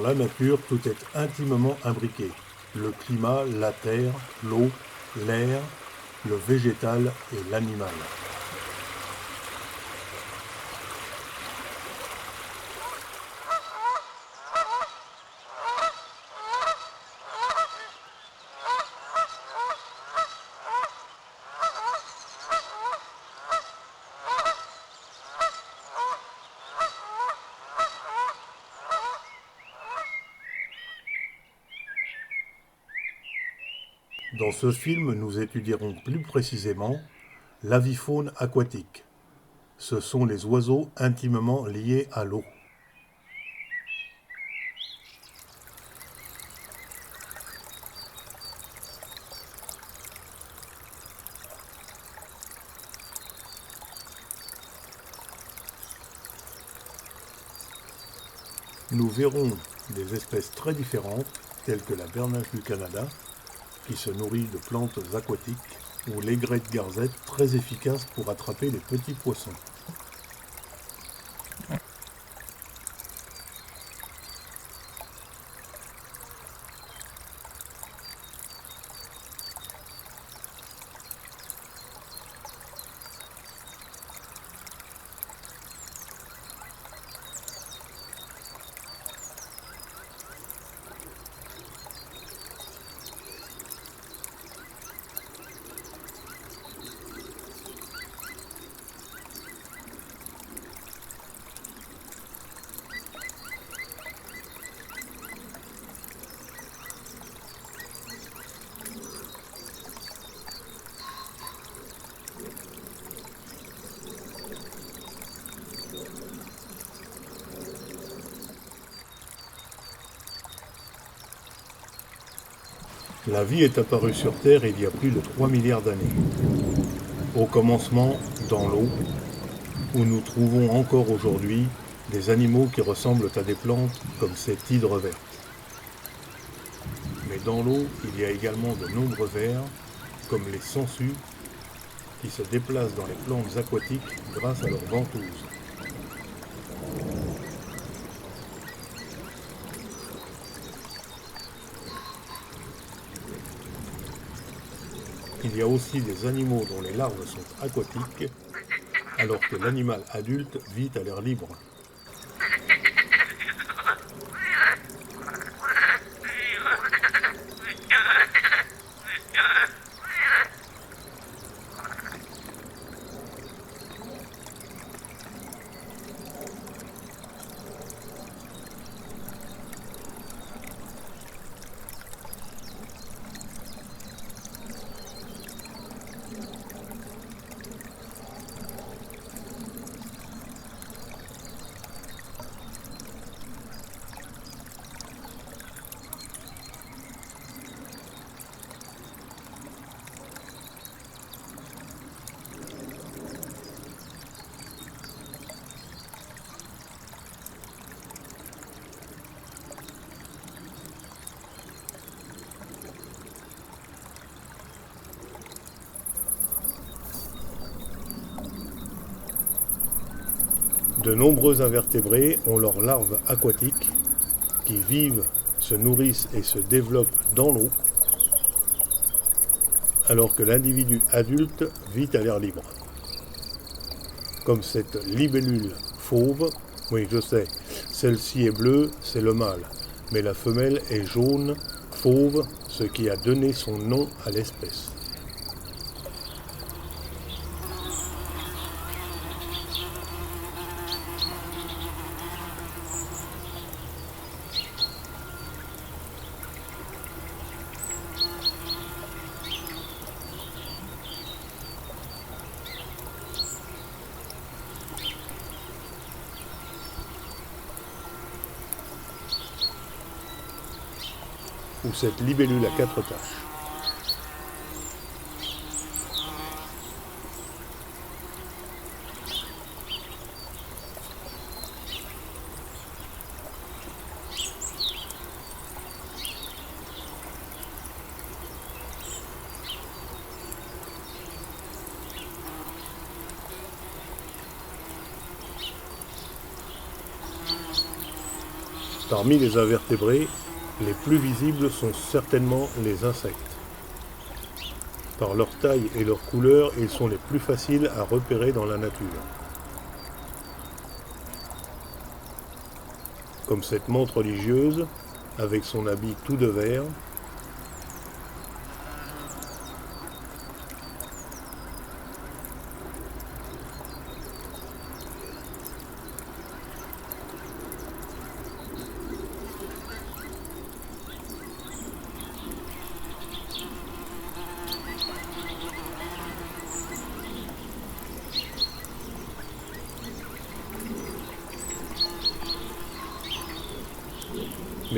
la nature, tout est intimement imbriqué. Le climat, la terre, l'eau, l'air, le végétal et l'animal. Dans ce film, nous étudierons plus précisément l'avifaune aquatique. Ce sont les oiseaux intimement liés à l'eau. Nous verrons des espèces très différentes, telles que la bernache du Canada, qui se nourrit de plantes aquatiques, ou l'aigrette garzette, très efficace pour attraper les petits poissons. La vie est apparue sur Terre il y a plus de 3 milliards d'années. Au commencement, dans l'eau, où nous trouvons encore aujourd'hui des animaux qui ressemblent à des plantes comme cette hydre verte. Mais dans l'eau, il y a également de nombreux vers, comme les sangsues, qui se déplacent dans les plantes aquatiques grâce à leurs ventouses. Il y a aussi des animaux dont les larves sont aquatiques, alors que l'animal adulte vit à l'air libre. De nombreux invertébrés ont leurs larves aquatiques qui vivent, se nourrissent et se développent dans l'eau, alors que l'individu adulte vit à l'air libre. Comme cette libellule fauve, oui je sais, celle-ci est bleue, c'est le mâle, mais la femelle est jaune, fauve, ce qui a donné son nom à l'espèce. Ou cette libellule à 4 taches. Parmi les invertébrés, les plus visibles sont certainement les insectes. Par leur taille et leur couleur, ils sont les plus faciles à repérer dans la nature. Comme cette menthe religieuse, avec son habit tout de vert,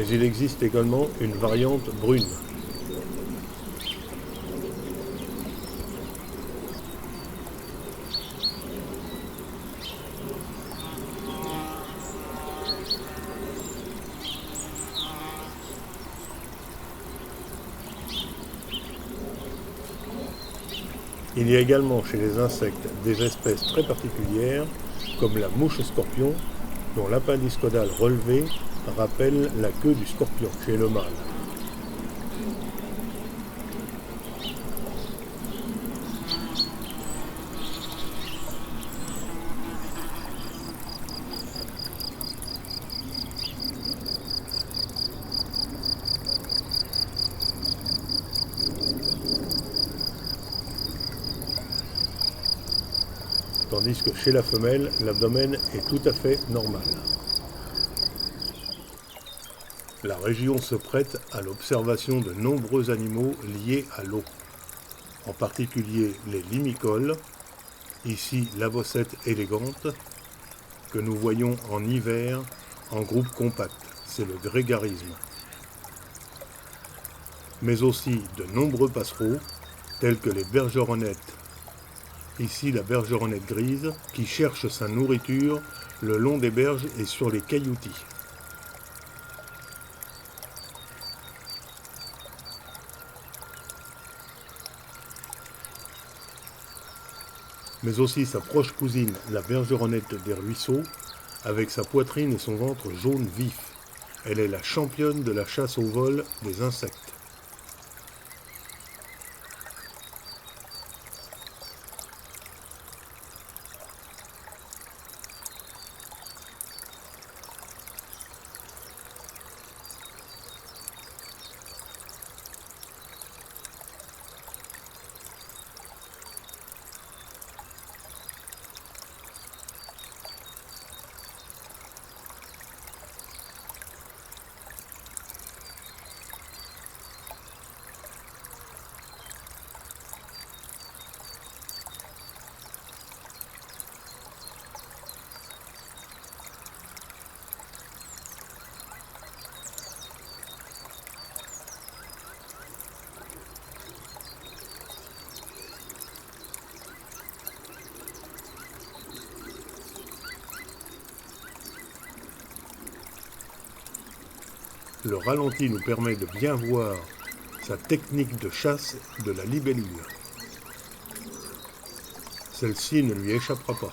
mais il existe également une variante brune. Il y a également chez les insectes des espèces très particulières, comme la mouche scorpion, dont l'appendice caudal relevé rappelle la queue du scorpion chez le mâle. Tandis que chez la femelle, l'abdomen est tout à fait normal. La région se prête à l'observation de nombreux animaux liés à l'eau, en particulier les limicoles, ici la bossette élégante, que nous voyons en hiver en groupe compact, c'est le grégarisme. Mais aussi de nombreux passereaux, tels que les bergeronnettes, ici la bergeronnette grise, qui cherche sa nourriture le long des berges et sur les cailloutis. Mais aussi sa proche cousine, la bergeronnette des ruisseaux, avec sa poitrine et son ventre jaune vif. Elle est la championne de la chasse au vol des insectes. Le ralenti nous permet de bien voir sa technique de chasse de la libellule. Celle-ci ne lui échappera pas.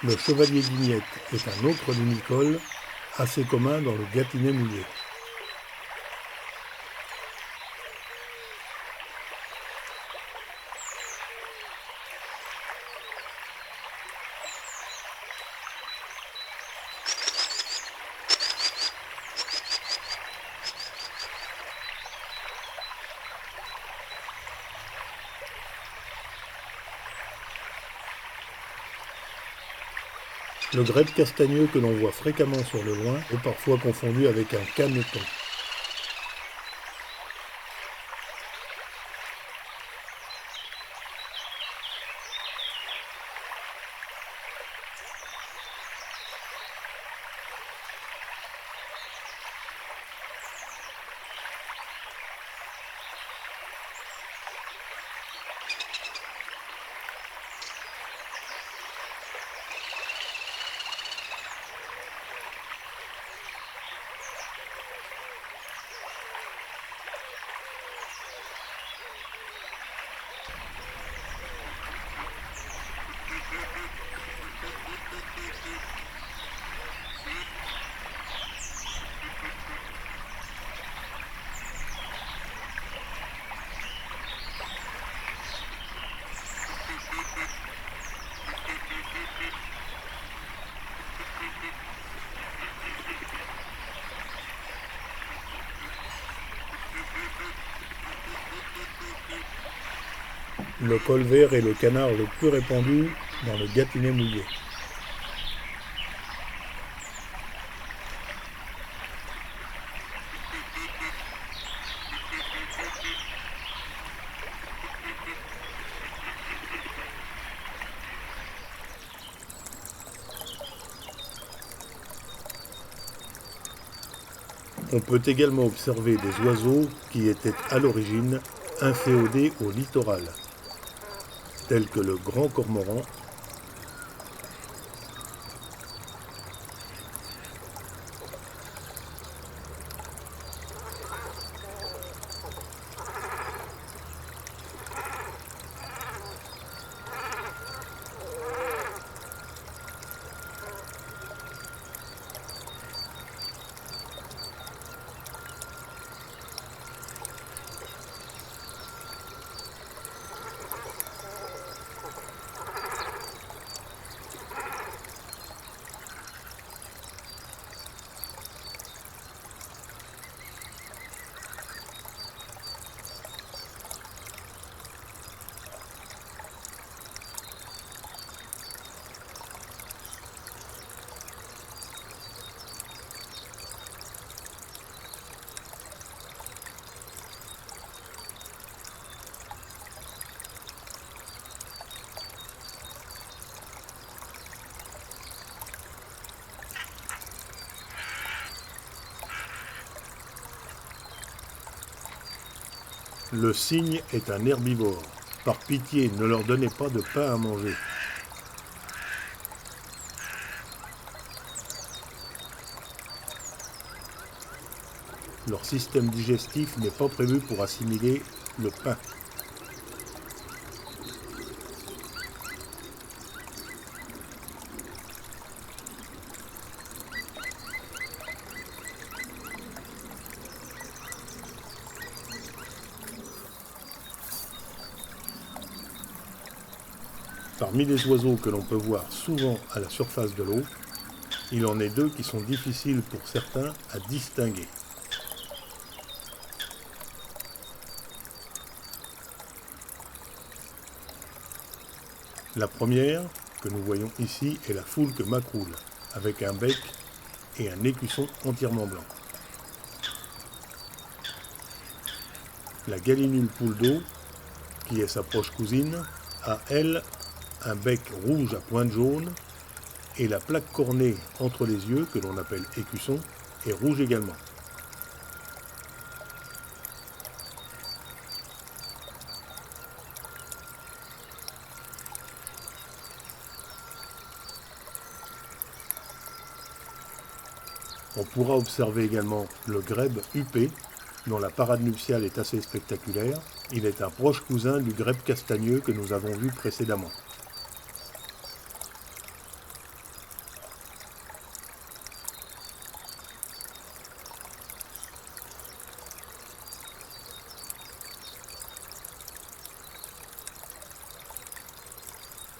Le chevalier d'ignette est un autre limicole assez commun dans le Gâtinais mouillé. Le grèbe castagneux que l'on voit fréquemment sur le loin est parfois confondu avec un caneton. Le colvert est le canard le plus répandu dans le Gâtinais mouillé. On peut également observer des oiseaux qui étaient à l'origine inféodés au littoral, tels que le grand cormoran, Le cygne est un herbivore. Par pitié, ne leur donnez pas de pain à manger. Leur système digestif n'est pas prévu pour assimiler le pain. Parmi les oiseaux que l'on peut voir souvent à la surface de l'eau, il en est deux qui sont difficiles pour certains à distinguer. La première, que nous voyons ici, est la foulque macroule, avec un bec et un écusson entièrement blanc. La gallinule poule d'eau, qui est sa proche cousine, a, elle, un bec rouge à pointe jaune, et la plaque cornée entre les yeux, que l'on appelle écusson, est rouge également. On pourra observer également le grèbe huppé, dont la parade nuptiale est assez spectaculaire. Il est un proche cousin du grèbe castagneux que nous avons vu précédemment.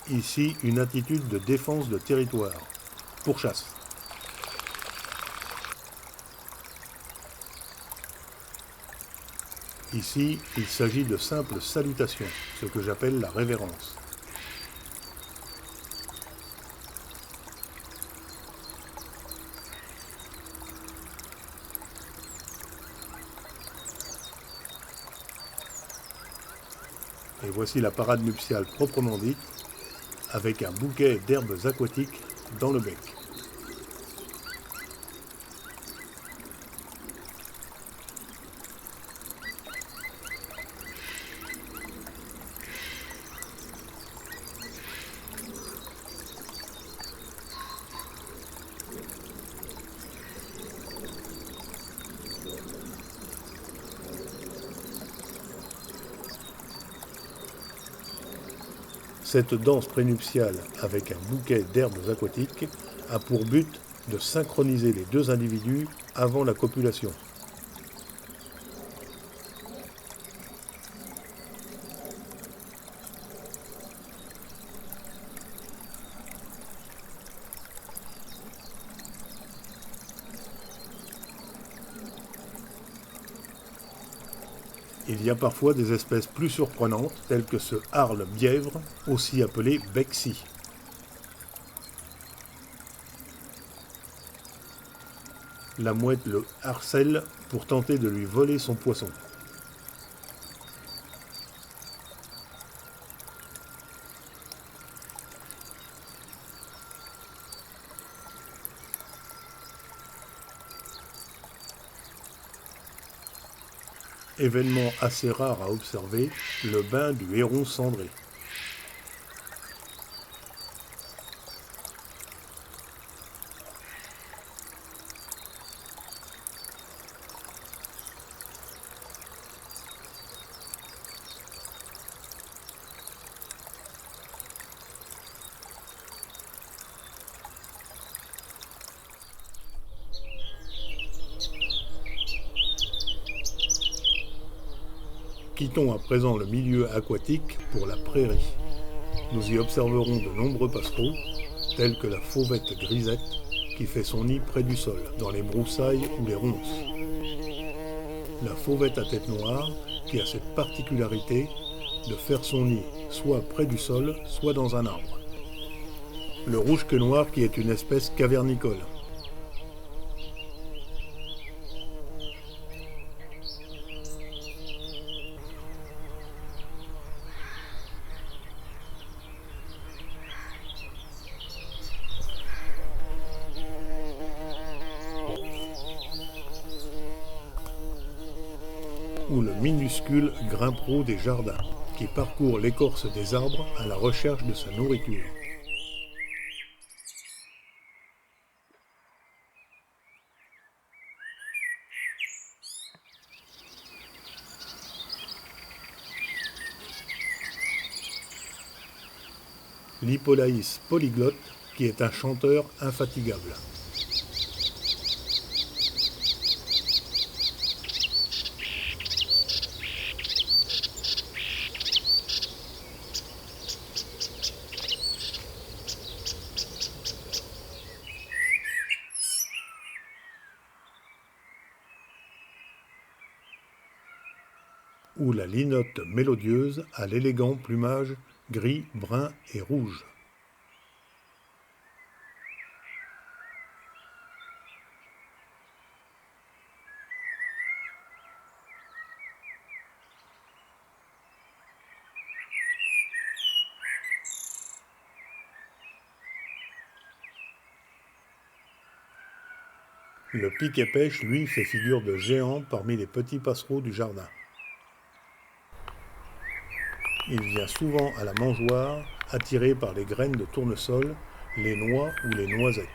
Ici, une attitude de défense de territoire, pourchasse. Ici, il s'agit de simples salutations, ce que j'appelle la révérence. Et voici la parade nuptiale proprement dite, avec un bouquet d'herbes aquatiques dans le bec. Cette danse prénuptiale avec un bouquet d'herbes aquatiques a pour but de synchroniser les deux individus avant la copulation. Il y a parfois des espèces plus surprenantes, telles que ce harle bièvre, aussi appelé bexy. La mouette le harcèle pour tenter de lui voler son poisson. Événement assez rare à observer, le bain du héron cendré. Quittons à présent le milieu aquatique pour la prairie. Nous y observerons de nombreux passereaux, tels que la fauvette grisette, qui fait son nid près du sol, dans les broussailles ou les ronces. La fauvette à tête noire, qui a cette particularité de faire son nid soit près du sol, soit dans un arbre. Le rouge-queue noir, qui est une espèce cavernicole. Ou le minuscule grimpereau des jardins, qui parcourt l'écorce des arbres à la recherche de sa nourriture. L'Hippolaïs polyglotte, qui est un chanteur infatigable. Ou la linotte mélodieuse à l'élégant plumage gris, brun et rouge. Le piquet-pêche, lui, fait figure de géant parmi les petits passereaux du jardin. Il vient souvent à la mangeoire, attiré par les graines de tournesol, les noix ou les noisettes.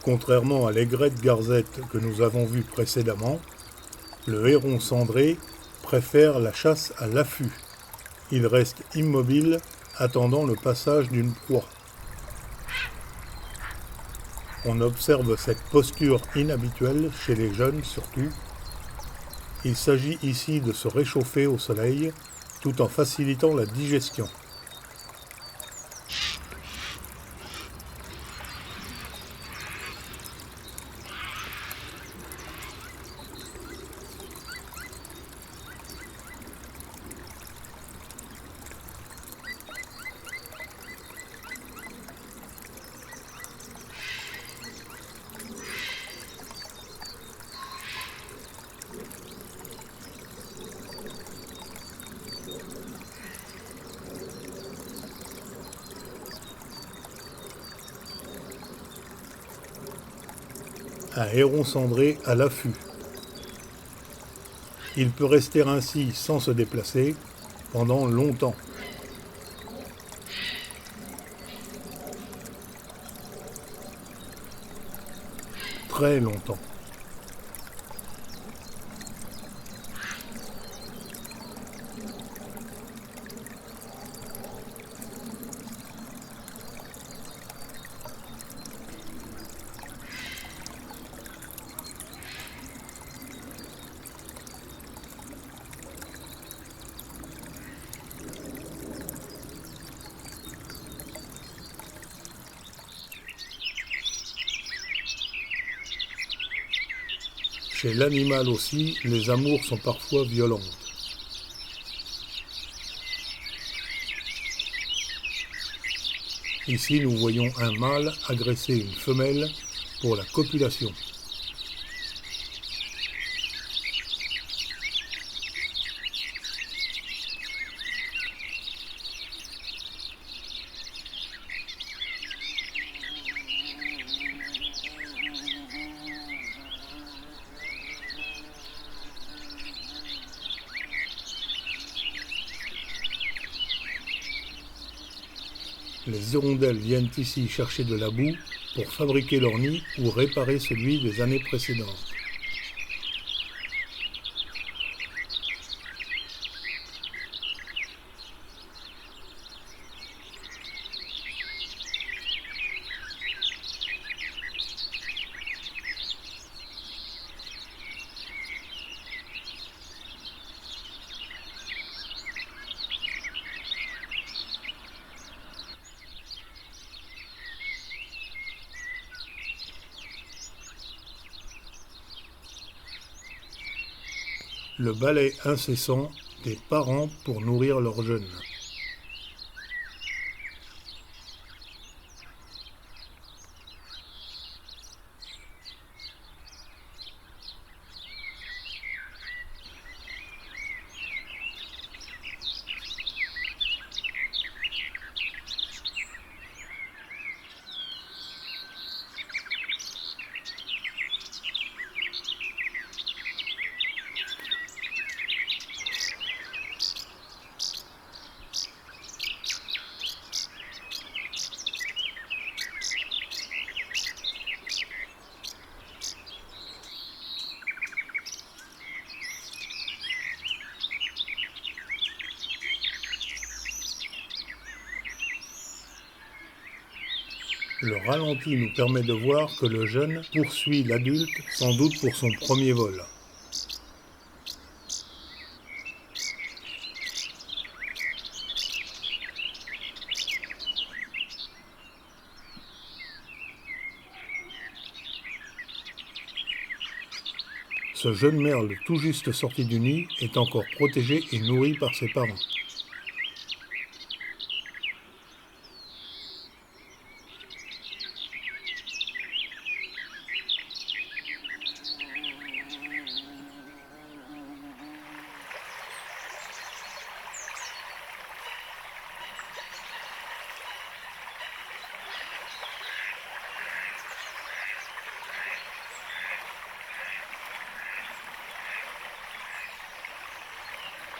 Contrairement à l'aigrette garzette que nous avons vue précédemment, le héron cendré préfère la chasse à l'affût. Il reste immobile, attendant le passage d'une proie. On observe cette posture inhabituelle chez les jeunes surtout. Il s'agit ici de se réchauffer au soleil tout en facilitant la digestion. Un héron cendré à l'affût. Il peut rester ainsi sans se déplacer pendant longtemps. Très longtemps. Chez l'animal aussi, les amours sont parfois violentes. Ici, nous voyons un mâle agresser une femelle pour la copulation. Les hirondelles viennent ici chercher de la boue pour fabriquer leur nid ou réparer celui des années précédentes. Le balai incessant des parents pour nourrir leurs jeunes. Le ralenti nous permet de voir que le jeune poursuit l'adulte, sans doute pour son premier vol. Ce jeune merle tout juste sorti du nid est encore protégé et nourri par ses parents.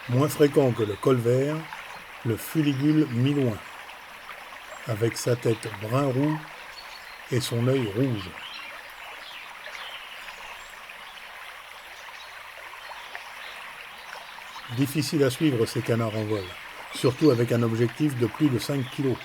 Moins fréquent que le colvert, le fuligule milouin, avec sa tête brun-roux et son œil rouge. Difficile à suivre ces canards en vol, surtout avec un objectif de plus de 5 kg.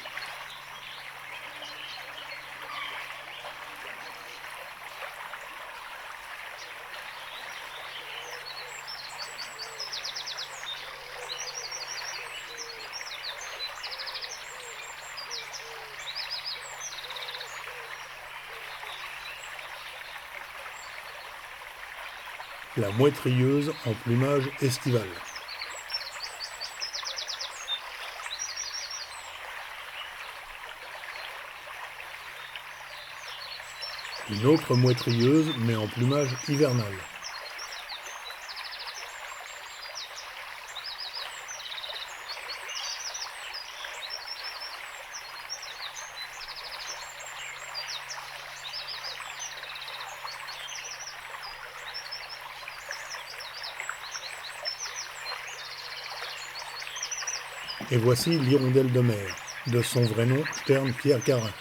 La mouette-rieuse en plumage estival. Une autre mouette-rieuse mais en plumage hivernal. Et voici l'hirondelle de mer, de son vrai nom Stern Pierre Carin.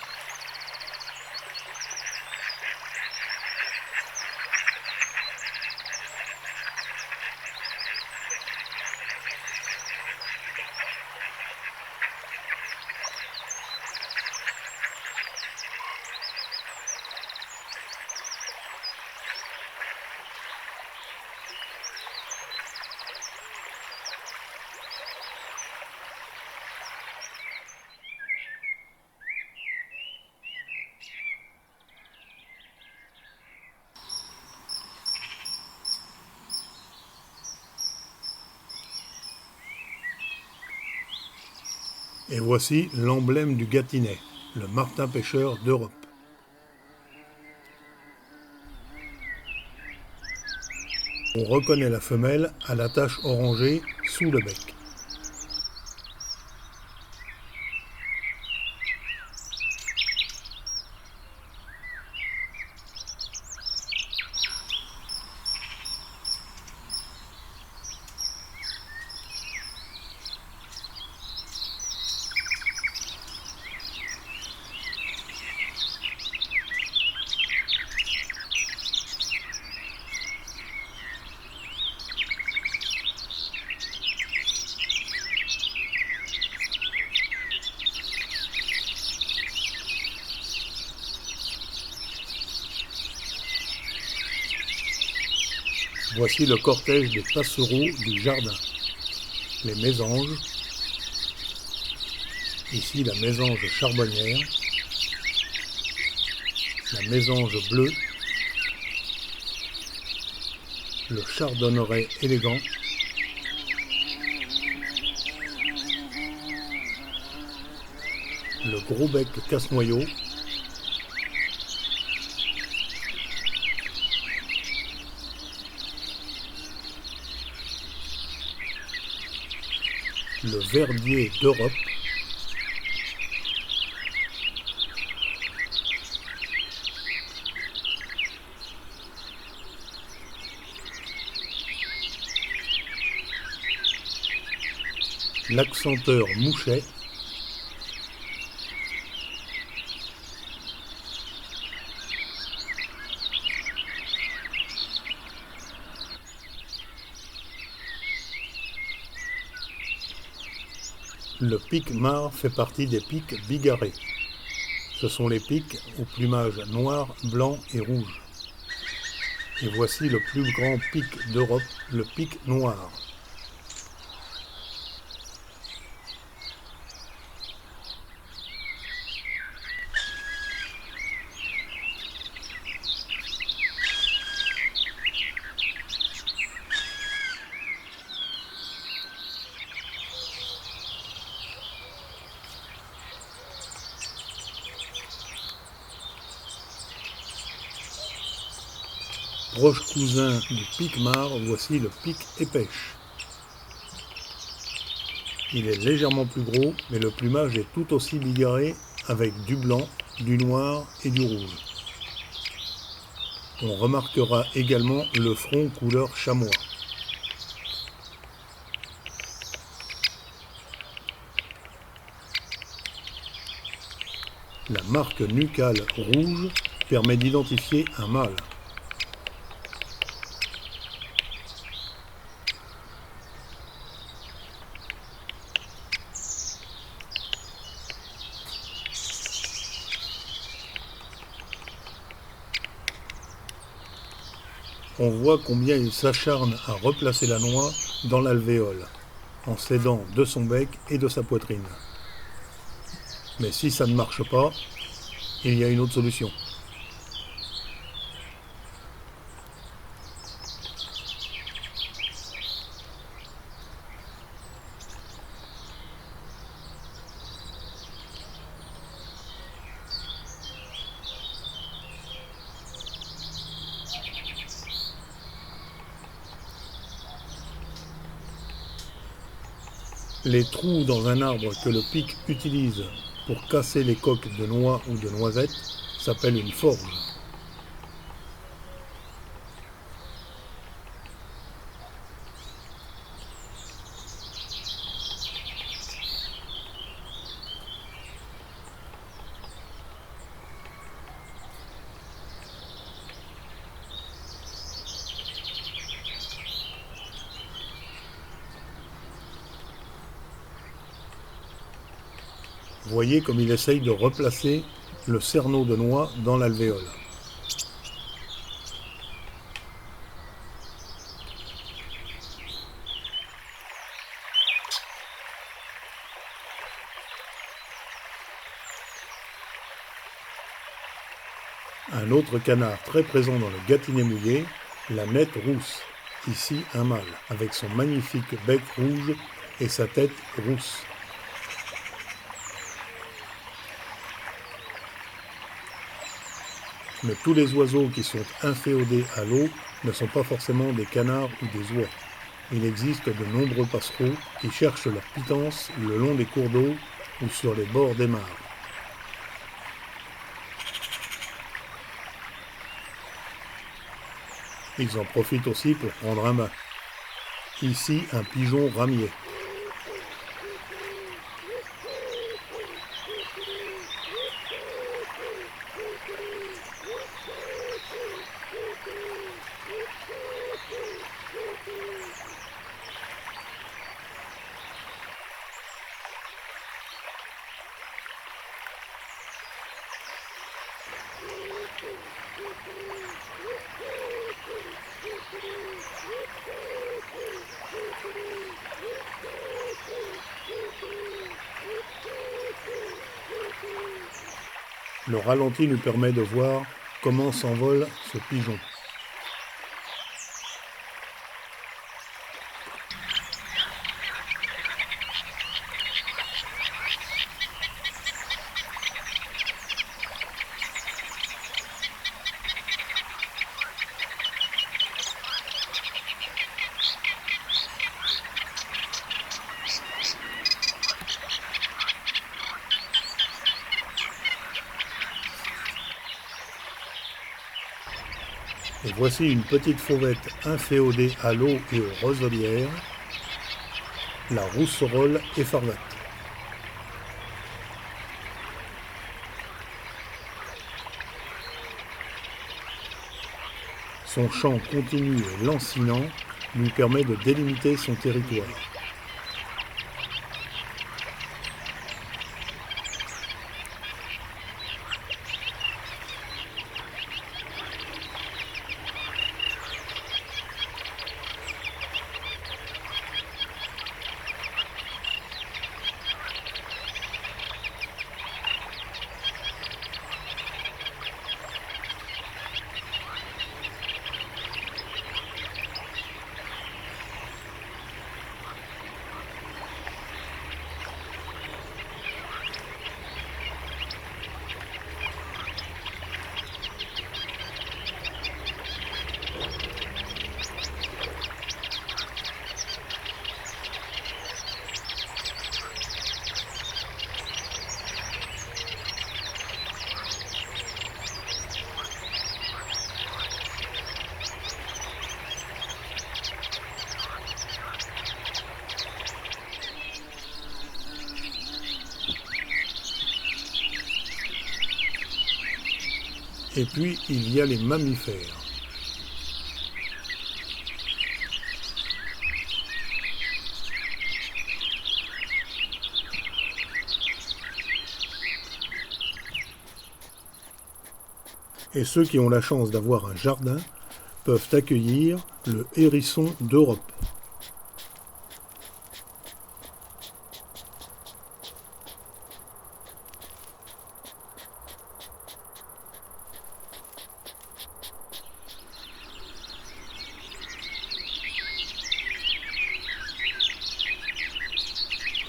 Et voici l'emblème du Gâtinais, le martin pêcheur d'Europe. On reconnaît la femelle à la tache orangée sous le bec. Voici le cortège des passereaux du jardin. Les mésanges. Ici la mésange charbonnière. La mésange bleue. Le chardonneret élégant. Le gros bec casse-noyau. Le verdier d'Europe. L'accenteur mouchet. Le pic-mare fait partie des pics bigarrés. Ce sont les pics au plumage noir, blanc et rouge. Et voici le plus grand pic d'Europe, le pic noir. Proche cousin du pic-mare, voici le pic épêche. Il est légèrement plus gros, mais le plumage est tout aussi bigarré avec du blanc, du noir et du rouge. On remarquera également le front couleur chamois. La marque nucale rouge permet d'identifier un mâle. On voit combien il s'acharne à replacer la noix dans l'alvéole, en s'aidant de son bec et de sa poitrine. Mais si ça ne marche pas, il y a une autre solution. Les trous dans un arbre que le pic utilise pour casser les coques de noix ou de noisettes s'appellent une forge. Voyez comme il essaye de replacer le cerneau de noix dans l'alvéole. Un autre canard très présent dans le Gâtinais mouillé, la nette rousse, ici un mâle, avec son magnifique bec rouge et sa tête rousse. Mais tous les oiseaux qui sont inféodés à l'eau ne sont pas forcément des canards ou des oies. Il existe de nombreux passereaux qui cherchent leur pitance le long des cours d'eau ou sur les bords des mares. Ils en profitent aussi pour prendre un bain. Ici, un pigeon ramier. Le ralenti nous permet de voir comment s'envole ce pigeon. Et voici une petite fauvette inféodée à l'eau et aux roselières, la rousserolle effarvate. Son chant continu et lancinant lui permet de délimiter son territoire. Et puis, il y a les mammifères. Et ceux qui ont la chance d'avoir un jardin peuvent accueillir le hérisson d'Europe.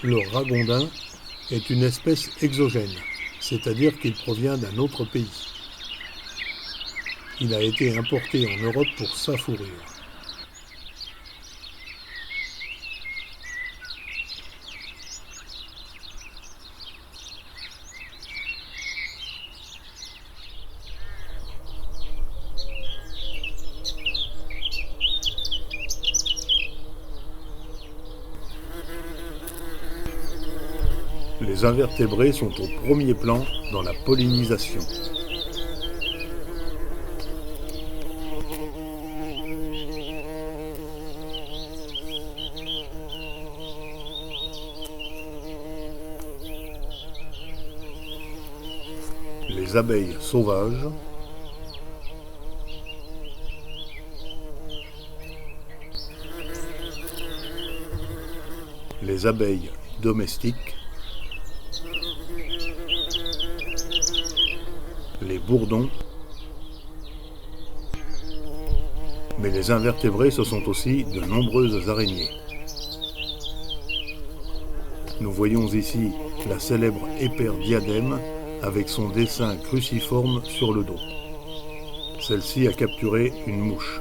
Le ragondin est une espèce exogène, c'est-à-dire qu'il provient d'un autre pays. Il a été importé en Europe pour sa fourrure. Les invertébrés sont au premier plan dans la pollinisation. Les abeilles sauvages, les abeilles domestiques, les bourdons, mais les invertébrés, ce sont aussi de nombreuses araignées. Nous voyons ici la célèbre éperdiadème avec son dessin cruciforme sur le dos. Celle-ci a capturé une mouche.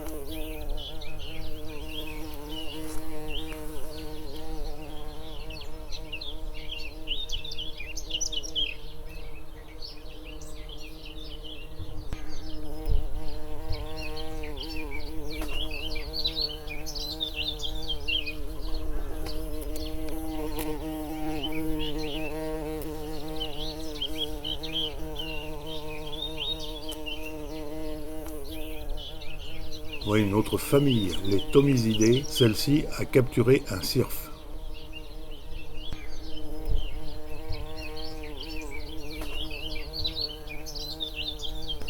Voyez une autre famille, les Thomisidae. Celle-ci a capturé un cirfe.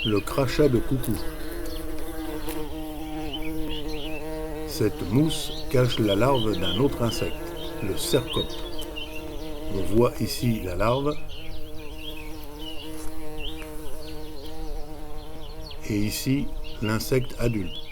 Le crachat de coucou. Cette mousse cache la larve d'un autre insecte, le cercope. On voit ici la larve et ici l'insecte adulte.